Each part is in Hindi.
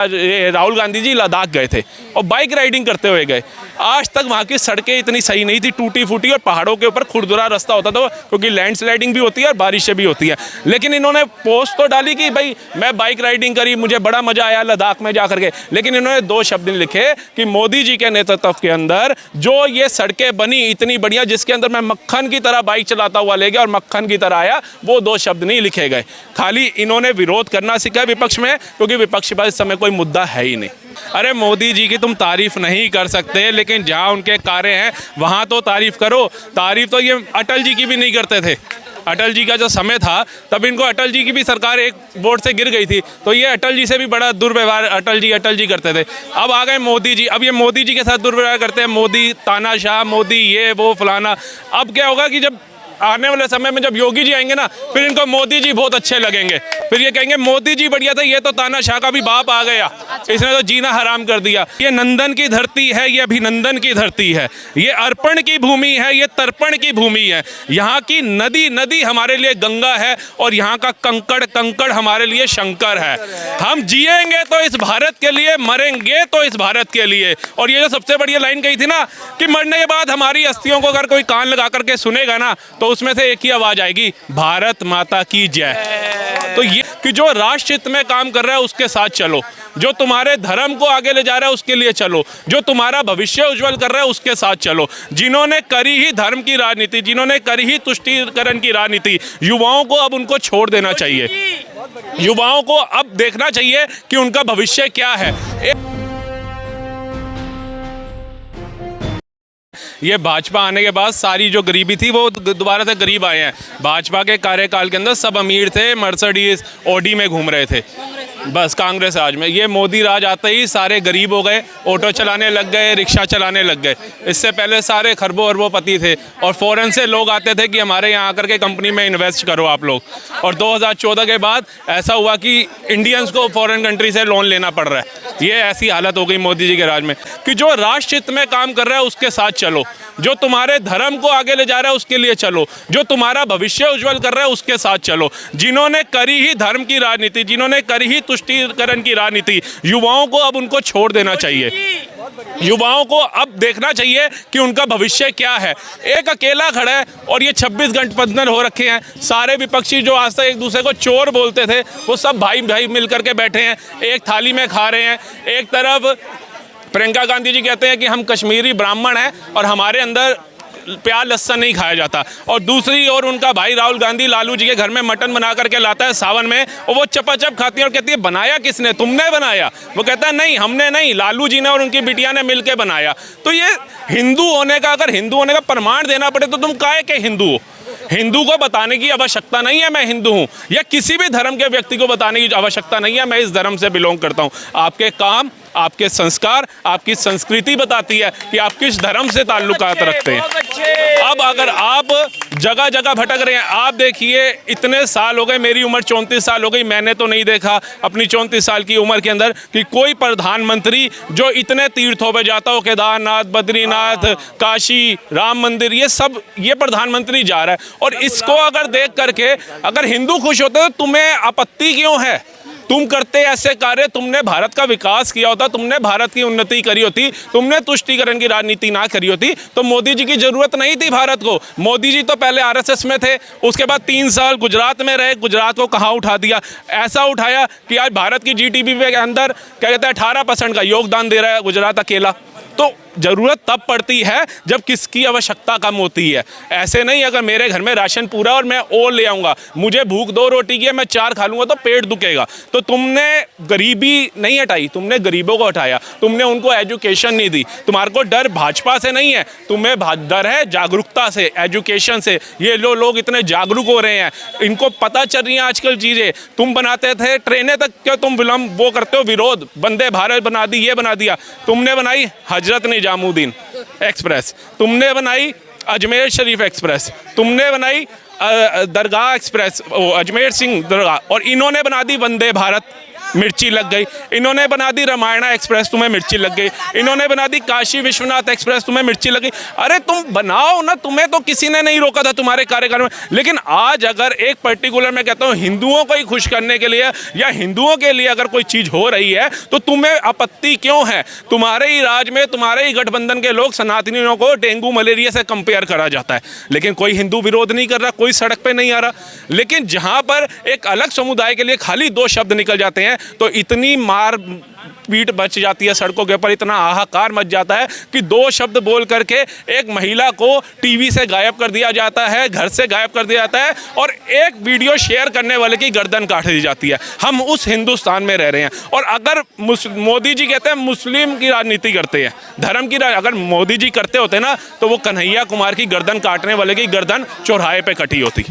राहुल गांधी जी लद्दाख गए थे और बाइक राइडिंग करते हुए गए। आज तक वहाँ की सड़कें इतनी सही नहीं थी, टूटी फूटी, और पहाड़ों के ऊपर खुरदुरा रास्ता होता था क्योंकि लैंडस्लाइडिंग भी होती है और बारिशें भी होती हैं। लेकिन इन्होंने पोस्ट तो डाली कि भाई मैं बाइक राइडिंग करी, मुझे बड़ा मजा आया लद्दाख में जा करके, लेकिन इन्होंने दो शब्द नहीं लिखे कि मोदी जी के नेतृत्व के अंदर जो ये सड़कें बनी इतनी बढ़िया, जिसके अंदर मैं मक्खन की तरह बाइक चलाता हुआ ले गया और मक्खन की तरह आया, वो दो शब्द नहीं लिखे गए। खाली इन्होंने विरोध करना सीखा विपक्ष में, क्योंकि विपक्ष के पास इस समय कोई मुद्दा है ही नहीं। अरे मोदी जी की तुम तारीफ नहीं कर सकते, लेकिन जहां उनके कार्य हैं वहां तो तारीफ करो। तारीफ तो ये अटल जी की भी नहीं करते थे। अटल जी का जो समय था तब इनको अटल जी की भी सरकार एक वोट से गिर गई थी, तो ये अटल जी से भी बड़ा दुर्व्यवहार अटल जी करते थे। अब आ गए मोदी जी, अब ये मोदी जी के साथ दुर्व्यवहार करते हैं, मोदी तानाशाह, मोदी ये वो फलाना। अब क्या होगा कि जब आने वाले समय में जब योगी जी आएंगे ना, फिर इनको मोदी जी बहुत अच्छे लगेंगे, फिर ये कहेंगे मोदी जी बढ़िया थे, ये तो तानाशाह का भी बाप आ गया, इसने तो जीना हराम कर दिया। ये नंदन की धरती है, ये अभिनंदन की धरती है, ये अर्पण की भूमि है, ये तर्पण की भूमि है। यहाँ की नदी हमारे लिए गंगा है और यहाँ का कंकड़ हमारे लिए शंकर है। हम जिएंगे तो इस भारत के लिए, मरेंगे तो इस भारत के लिए। और ये जो सबसे बढ़िया लाइन कही थी ना कि मरने के बाद हमारी अस्थियों को अगर कोई कान लगा करके सुनेगा ना, तो उसमें से एक ही आवाज आएगी, भारत माता की जय। तो ये कि जो राष्ट्र हित में काम कर रहा है उसके साथ चलो, जो तुम्हारे धर्म को आगे ले जा रहा है उसके लिए चलो, जो तुम्हारा भविष्य उज्जवल कर रहा है उसके साथ चलो। जिन्होंने करी ही धर्म की राजनीति, जिन्होंने करी ही तुष्टीकरण की राजनीति, युवाओं को अब उनको छोड़ देना चाहिए। युवाओं को अब देखना चाहिए कि उनका भविष्य क्या है। ये भाजपा आने के बाद सारी जो गरीबी थी वो दोबारा से गरीब आए हैं। भाजपा के कार्यकाल के अंदर सब अमीर थे, मर्सिडीज ऑडी में घूम रहे थे, बस कांग्रेस राज में। ये मोदी राज आते ही सारे गरीब हो गए, ऑटो चलाने लग गए, रिक्शा चलाने लग गए। इससे पहले सारे खरबों अरबों-पति थे और फॉरेन से लोग आते थे कि हमारे यहाँ आकर के कंपनी में इन्वेस्ट करो आप लोग। और 2014 के बाद ऐसा हुआ कि इंडियंस को फॉरेन कंट्री से लोन लेना पड़ रहा है। ये ऐसी हालत हो गई मोदी जी के राज में कि जो राष्ट्र हित में काम कर रहा है उसके साथ चलो, जो तुम्हारे धर्म को आगे ले जा रहा है उसके लिए चलो, जो तुम्हारा भविष्य उज्जवल कर रहा है उसके साथ चलो। जिन्होंने करी ही धर्म की राजनीति, जिन्होंने करी ही तुष्टीकरण की राजनीति, युवाओं को अब उनको छोड़ देना चाहिए। युवाओं को अब देखना चाहिए कि उनका भविष्य क्या है। एक अकेला खड़ा है और ये 26 गठबंधन हो रखे हैं। सारे विपक्षी जो आज तक एक दूसरे को चोर बोलते थे वो सब भाई भाई मिल करके बैठे हैं, एक थाली में खा रहे हैं। एक तरफ प्रियंका गांधी जी कहते हैं कि हम कश्मीरी ब्राह्मण हैं और हमारे अंदर प्याज लहसुन नहीं खाया जाता, और दूसरी ओर उनका भाई राहुल गांधी लालू जी के घर में मटन बना करके लाता है सावन में, और वो चपाचप खाती है और कहती है बनाया किसने, तुमने बनाया? वो कहता है नहीं, हमने नहीं, लालू जी ने और उनकी बिटिया ने मिलकर बनाया। तो ये हिंदू होने का, अगर हिंदू होने का प्रमाण देना पड़े तो तुम काहे के हिंदू हो? हिंदू को बताने की आवश्यकता नहीं है मैं हिंदू हूँ, या किसी भी धर्म के व्यक्ति को बताने की आवश्यकता नहीं है मैं इस धर्म से बिलोंग करता हूँ। आपके काम, आपके संस्कार, आपकी संस्कृति बताती है कि आप किस धर्म से ताल्लुकात रखते हैं। अब अगर आप जगह जगह भटक रहे हैं, आप देखिए इतने साल हो गए, मेरी उम्र 34 साल हो गई, मैंने तो नहीं देखा अपनी 34 साल की उम्र के अंदर कि कोई प्रधानमंत्री जो इतने तीर्थों पे जाता हो, केदारनाथ, बद्रीनाथ, काशी, राम मंदिर, ये प्रधानमंत्री जा रहा है। और इसको अगर देख करके अगर हिंदू खुश होते तो तुम्हें आपत्ति क्यों है? तुम करते ऐसे कार्य, तुमने भारत का विकास किया होता, तुमने भारत की उन्नति करी होती, तुमने तुष्टीकरण की राजनीति ना करी होती तो मोदी जी की जरूरत नहीं थी भारत को। मोदी जी तो पहले आरएसएस में थे, उसके बाद 3 साल गुजरात में रहे, गुजरात को कहाँ उठा दिया? ऐसा उठाया कि आज भारत की जीडीपी के अंदर क्या कहते हैं 18% का योगदान दे रहा है गुजरात अकेला। तो जरूरत तब पड़ती है जब किसकी आवश्यकता कम होती है। ऐसे नहीं अगर मेरे घर में राशन पूरा और मैं और ले आऊँगा, मुझे भूख 2 रोटी की है, मैं 4 खा लूँगा तो पेट दुखेगा। तो तुमने गरीबी नहीं हटाई, तुमने गरीबों को हटाया, तुमने उनको एजुकेशन नहीं दी। तुम्हारे को डर भाजपा से नहीं है, तुम्हें डर है जागरूकता से, एजुकेशन से। ये लोग इतने जागरूक हो रहे हैं, इनको पता चल रही हैं आजकल चीज़ें। तुम बनाते थे ट्रेनें तक, क्यों तुम विलम्ब वो करते हो विरोध? वंदे भारत बना दी, ये बना दिया। तुमने बनाई हजरत निजामुद्दीन एक्सप्रेस, तुमने बनाई अजमेर शरीफ एक्सप्रेस, तुमने बनाई दरगाह एक्सप्रेस, अजमेर सिंह दरगाह, और इन्होंने बना दी वंदे भारत। मिर्ची लग गई, इन्होंने बना दी रामायणा एक्सप्रेस, तुम्हें मिर्ची लग गई, इन्होंने बना दी काशी विश्वनाथ एक्सप्रेस, तुम्हें मिर्ची लग गई। अरे तुम बनाओ ना, तुम्हें तो किसी ने नहीं रोका था तुम्हारे कार्यकाल में। लेकिन आज अगर एक पर्टिकुलर, मैं कहता हूँ हिंदुओं को ही खुश करने के लिए या हिंदुओं के लिए अगर कोई चीज़ हो रही है तो तुम्हें आपत्ति क्यों है? तुम्हारे ही राज में, तुम्हारे ही गठबंधन के लोग सनातनियों को डेंगू मलेरिया से कंपेयर करा जाता है, लेकिन कोई हिंदू विरोध नहीं कर रहा, कोई सड़क पे नहीं आ रहा। लेकिन जहां पर एक अलग समुदाय के लिए खाली 2 शब्द निकल जाते हैं तो इतनी मार पीट बच जाती है, सड़कों के ऊपर इतना हाहाकार मच जाता है कि 2 शब्द बोल करके एक महिला को टीवी से गायब कर दिया जाता है, घर से गायब कर दिया जाता है और एक वीडियो शेयर करने वाले की गर्दन काट दी जाती है। हम उस हिंदुस्तान में रह रहे हैं। और अगर मोदी जी कहते हैं मुस्लिम की राजनीति करते हैं, धर्म की अगर मोदी जी करते होते ना तो वो कन्हैया कुमार की गर्दन काटने वाले की गर्दन चौराहे पे कटी होती।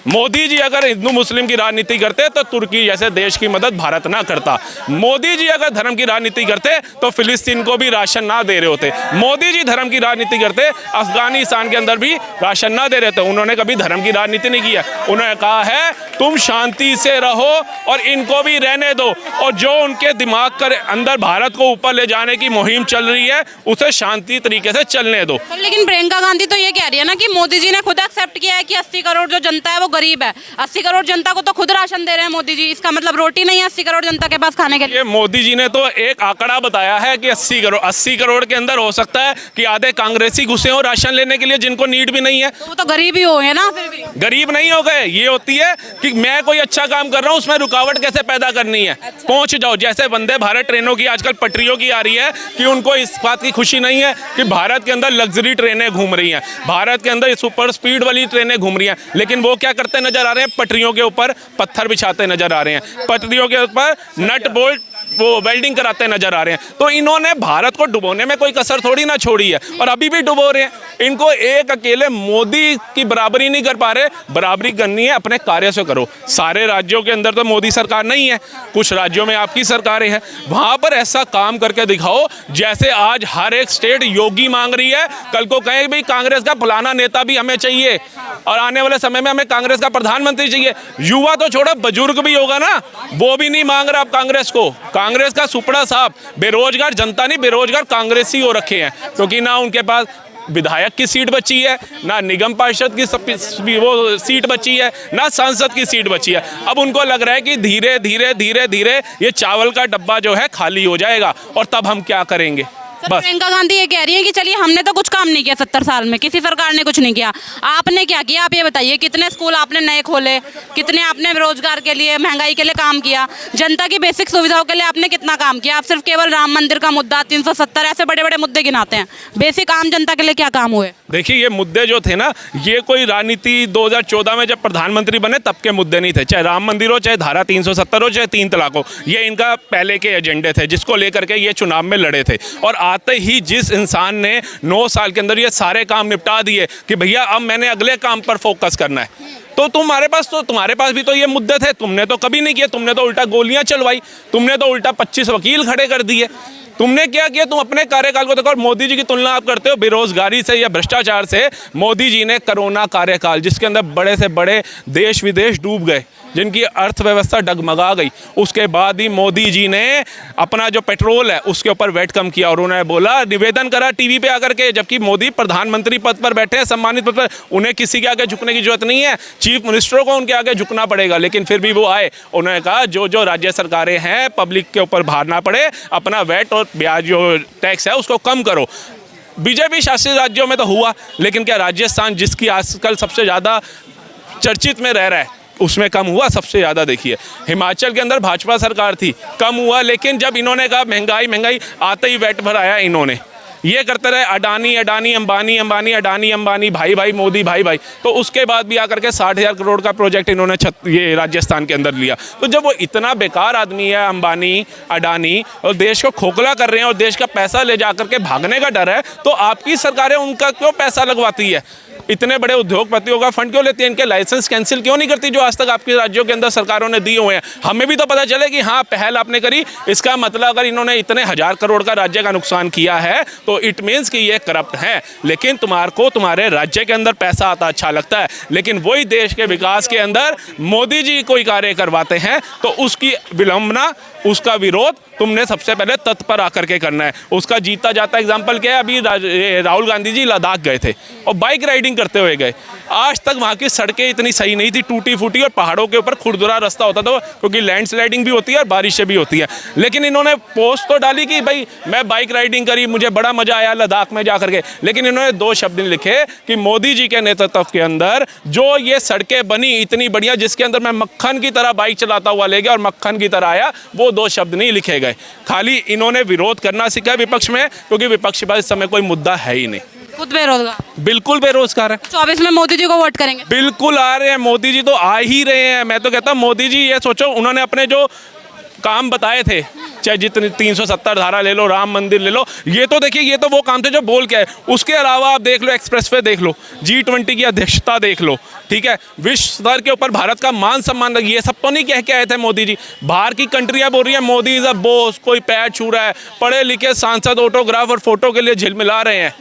मोदी जी अगर हिंदू मुस्लिम की राजनीति करते तो तुर्की जैसे देश की मदद भारत ना करता। मोदी जी अगर धर्म की राजनीति करते तो फिलिस्तीन को भी राशन ना दे रहे होते। मोदी जी धर्म की राजनीति करते अफगानिस्तान के अंदर भी राशन ना दे रहे थे। उन्होंने कभी धर्म की राजनीति नहीं किया। उन्होंने कहा है तुम शांति से रहो और इनको भी रहने दो, और जो उनके दिमाग के अंदर भारत को ऊपर ले जाने की मुहिम चल रही है उसे शांति तरीके से चलने दो। लेकिन प्रियंका गांधी तो ये कह रही है ना कि मोदी जी ने खुद एक्सेप्ट किया है कि 80 करोड़ जो जनता है वो गरीब है। 80 करोड़ जनता को तो खुद राशन दे रहे हैं मोदी जी, इसका मतलब रोटी नहीं है 80 करोड़ जनता के पास खाने के लिए। मोदी जी ने तो एक आंकड़ा बताया है कि 80 करोड़ के अंदर हो सकता है कि आधे कांग्रेसी घुसे हो राशन लेने के लिए जिनको नीड भी नहीं है। तो वो तो गरीब ही हो गए ना, फिर भी गरीब नहीं हो गए। ये होती है कि मैं कोई अच्छा काम कर रहा हूँ उसमें रुकावट कैसे पैदा करनी है। पहुंच जाओ, जैसे वंदे भारत ट्रेनों की आजकल पटरियों की आ रही है कि उनको इस बात की खुशी नहीं है कि भारत के अंदर लग्जरी ट्रेनें घूम रही हैं, भारत के अंदर सुपर स्पीड वाली ट्रेनें घूम रही हैं, लेकिन वो क्या करते नजर आ रहे हैं? पटरियों के ऊपर पत्थर बिछाते नजर आ रहे हैं, पटरियों के ऊपर नट बोल्ट वो वेल्डिंग कराते नजर आ रहे हैं। तो इन्होंने भारत को डुबोने में कोई कसर थोड़ी ना छोड़ी है और अभी भी डुबो रहे हैं। इनको एक अकेले मोदी की बराबरी नहीं कर पा रहे। बराबरी करनी है अपने कार्य से करो। सारे राज्यों के अंदर तो मोदी सरकार नहीं है, कुछ राज्यों में आपकी सरकारें हैं, वहां पर ऐसा काम करके दिखाओ जैसे आज हर एक स्टेट योगी मांग रही है, कल को कहें भाई कांग्रेस का फलाना नेता भी हमें चाहिए और आने वाले समय में हमें कांग्रेस का प्रधानमंत्री चाहिए। युवा तो छोड़ो, बुजुर्ग भी होगा ना, वो भी नहीं मांग रहा आप कांग्रेस को। कांग्रेस का सुपड़ा साहब बेरोजगार जनता नहीं, बेरोजगार कांग्रेसी हो रखे हैं, क्योंकि ना उनके पास विधायक की सीट बची है, ना निगम पार्षद की वो सीट बची है, ना सांसद की सीट बची है। अब उनको लग रहा है कि धीरे धीरे धीरे धीरे ये चावल का डब्बा जो है खाली हो जाएगा और तब हम क्या करेंगे। प्रियंका गांधी ये कह रही है कि चलिए हमने तो कुछ काम नहीं किया 70 साल में, किसी सरकार ने कुछ नहीं किया, आपने क्या किया? आप ये बताइए, कितने स्कूल आपने नए खोले, कितने आपने रोजगार के लिए, महंगाई के लिए काम किया, जनता की बेसिक सुविधाओं के लिए आपने कितना काम किया? आप सिर्फ केवल राम मंदिर का मुद्दा, 370 ऐसे बड़े बड़े मुद्दे गिनाते हैं, बेसिक आम जनता के लिए क्या काम हुए? देखिए ये मुद्दे जो थे ना, ये कोई राजनीति 2014 में जब प्रधानमंत्री बने तब के मुद्दे नहीं थे। चाहे राम मंदिर हो, चाहे धारा 370 हो, चाहे 3 तलाक हो, ये इनका पहले के एजेंडे थे जिसको लेकर के ये चुनाव में लड़े थे। और आते ही जिस इंसान ने 9 साल के अंदर ये सारे काम निपटा दिए कि भैया अब मैंने अगले काम पर फोकस करना है, तो तुम्हारे पास भी तो ये मुद्दे थे, तुमने तो कभी नहीं किए। तुमने तो उल्टा गोलियां चलवाई, तुमने तो उल्टा 25 वकील खड़े कर दिए। तुमने क्या किया? तुम अपने कार्यकाल को देखो। और मोदी जी की तुलना आप करते हो बेरोजगारी से या भ्रष्टाचार से। मोदी जी ने कोरोना कार्यकाल जिसके अंदर बड़े से बड़े देश विदेश डूब गए, जिनकी अर्थव्यवस्था डगमगा गई, उसके बाद ही मोदी जी ने अपना जो पेट्रोल है उसके ऊपर वैट कम किया और उन्होंने बोला, निवेदन करा टीवी पे आकर के, जबकि मोदी प्रधानमंत्री पद पर बैठे हैं, सम्मानित पद पर, उन्हें किसी के आगे झुकने की जरूरत नहीं है, चीफ मिनिस्टरों को उनके आगे झुकना पड़ेगा। लेकिन फिर भी वो आए, उन्होंने कहा जो जो राज्य सरकारें हैं पब्लिक के ऊपर भार ना पड़े, अपना वैट और ब्याज जो टैक्स है उसको कम करो। बीजेपी शासित राज्यों में तो हुआ, लेकिन क्या राजस्थान जिसकी आजकल सबसे ज़्यादा चर्चित में रह रहा है उसमें कम हुआ? सबसे ज़्यादा देखिए हिमाचल के अंदर भाजपा सरकार थी, कम हुआ। लेकिन जब इन्होंने कहा महंगाई आते ही वैट भराया इन्होंने। ये करते रहे अडानी अंबानी, अडानी अंबानी, भाई मोदी भाई। तो उसके बाद भी आकर के 60,000 करोड़ का प्रोजेक्ट इन्होंने ये राजस्थान के अंदर लिया। तो जब वो इतना बेकार आदमी है अंबानी अडानी और देश को खोखला कर रहे हैं और देश का पैसा ले जा करके भागने का डर है, तो आपकी सरकारें उनका क्यों पैसा लगवाती है? इतने बड़े उद्योगपतियों का फंड क्यों लेती है? इनके लाइसेंस कैंसिल क्यों नहीं करती जो आज तक आपके राज्यों के अंदर सरकारों ने दिए हुए हैं? हमें भी तो पता चले कि हाँ पहल आपने करी, इसका मतलब अगर इन्होंने इतने 1000 करोड़ का राज्य का नुकसान किया है तो इट मीन्स कि ये करप्ट है। लेकिन तुम्हारे राज्य के अंदर पैसा आता अच्छा लगता है, लेकिन वही देश के विकास के अंदर मोदी जी कोई कार्य करवाते हैं तो उसकी विलंबना उसका विरोध तुमने सबसे पहले तत्पर आकर के करना है। उसका जीता जाता एग्जाम्पल क्या है, अभी राहुल गांधी जी लद्दाख गए थे और बाइक राइडिंग करते हुए गए। आज तक वहाँ की सड़कें इतनी सही नहीं थी, टूटी फूटी, और पहाड़ों के ऊपर खुरदुरा रास्ता होता था क्योंकि लैंडस्लाइडिंग भी होती है और बारिशें भी होती है। लेकिन इन्होंने पोस्ट तो डाली कि भाई मैं बाइक राइडिंग करी, मुझे बड़ा मजा आया लद्दाख में जा करके, लेकिन इन्होंने 2 शब्द लिखे कि मोदी जी के नेतृत्व के अंदर जो ये सड़कें बनी इतनी बढ़िया, जिसके अंदर मैं मक्खन की तरह बाइक चलाता हुआ ले गया और मक्खन की तरह आया, वो 2 शब्द नहीं लिखे गए। खाली इन्होंने विरोध करना सीखा विपक्ष में, क्योंकि विपक्ष के पास इस समय कोई मुद्दा है ही नहीं। खुद बेरोजगार, बिल्कुल बेरोजगार है। 24 में मोदी जी को वोट करेंगे? बिल्कुल आ रहे हैं, मोदी जी तो आ ही रहे हैं। मैं तो कहता हूँ मोदी जी, ये सोचो उन्होंने अपने जो काम बताए थे, चाहे जितनी 370 धारा ले लो, राम मंदिर ले लो, ये तो देखिए ये तो वो काम थे जो बोल के आए। उसके अलावा आप देख लो एक्सप्रेसवे देख लो, G20 की अध्यक्षता देख लो, ठीक है, विश्व स्तर के ऊपर भारत का मान सम्मान, ये सब तो नहीं कह के आए थे मोदी जी। बाहर की कंट्रियां बोल रही है मोदी इज अ बॉस, कोई पैर छू रहा है, पढ़े लिखे सांसद ऑटोग्राफ और फोटो के लिए झिलमिला रहे हैं,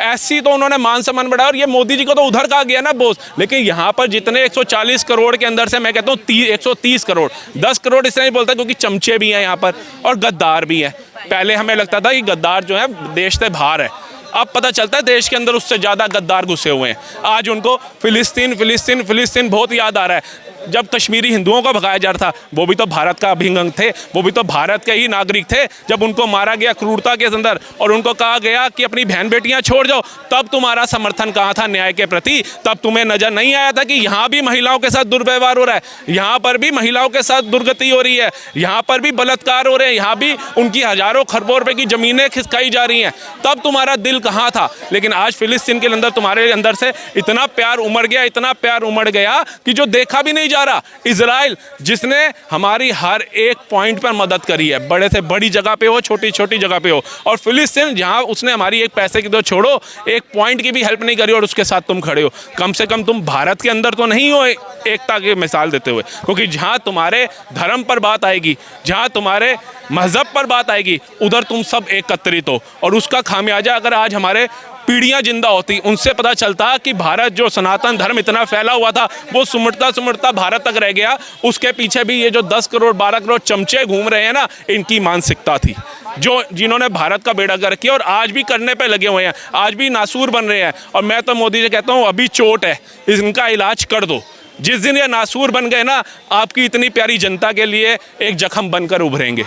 ऐसी तो उन्होंने मान सम्मान बढ़ाया। और ये मोदी जी को तो उधर कहा गया ना बोस, लेकिन यहाँ पर जितने 140 करोड़ के अंदर से मैं कहता हूँ 130 करोड़, 10 करोड़ इसलिए नहीं बोलता क्योंकि चमचे भी हैं यहाँ पर और गद्दार भी हैं। पहले हमें लगता था कि गद्दार जो है देश से बाहर है, अब पता चलता है देश के अंदर उससे ज़्यादा गद्दार घुसे हुए हैं। आज उनको फिलिस्तीन फिलिस्तीन फिलिस्तीन बहुत याद आ रहा है। जब कश्मीरी हिंदुओं को भगाया जा रहा था, वो भी तो भारत का अभिंग अंग थे, वो भी तो भारत के ही नागरिक थे। जब उनको मारा गया क्रूरता के अंदर और उनको कहा गया कि अपनी बहन बेटियां छोड़ जाओ, तब तुम्हारा समर्थन कहाँ था न्याय के प्रति? तब तुम्हें नजर नहीं आया था कि यहाँ भी महिलाओं के साथ दुर्व्यवहार हो रहा है, यहाँ पर भी महिलाओं के साथ दुर्गति हो रही है, यहाँ पर भी बलात्कार हो रहे हैं, यहाँ भी उनकी हजारों खरबों रुपए की जमीनें खिसकाई जा रही हैं, तब तुम्हारा दिल कहाँ था? लेकिन आज फिलिस्तीन के अंदर तुम्हारे अंदर से इतना प्यार उमड़ गया, इतना प्यार उमड़ गया कि जो देखा भी नहीं जा रहा। इजराइल जिसने हमारी हर एक पॉइंट पर मदद करी है, बड़े से बड़ी जगह पे हो, छोटी छोटी जगह पे हो, और फिलिस्तीन जहां उसने हमारी एक पैसे की तो छोड़ो, एक पॉइंट की भी हेल्प नहीं करी और उसके साथ तुम खड़े हो। कम से कम तुम भारत के अंदर तो नहीं हो एकता की मिसाल देते हुए, क्योंकि जहां तुम्हारे धर्म पर बात आएगी, जहां तुम्हारे मजहब पर बात आएगी, उधर तुम सब एकत्रित हो। और उसका खामियाजा अगर आज हमारे पीढ़ियां जिंदा होती, उनसे पता चलता कि भारत जो सनातन धर्म इतना फैला हुआ था वो सुमटता सुमटता भारत तक रह गया। उसके पीछे भी ये जो 10 करोड़ 12 करोड़ चमचे घूम रहे हैं ना, इनकी मानसिकता थी जो जिन्होंने भारत का बेड़ा गर्क किया और आज भी करने पे लगे हुए हैं, आज भी नासूर बन रहे हैं। और मैं तो मोदी जी कहता हूँ अभी चोट है, इनका इलाज कर दो। जिस दिन ये नासूर बन गए ना, आपकी इतनी प्यारी जनता के लिए एक जख्म बनकर उभरेंगे।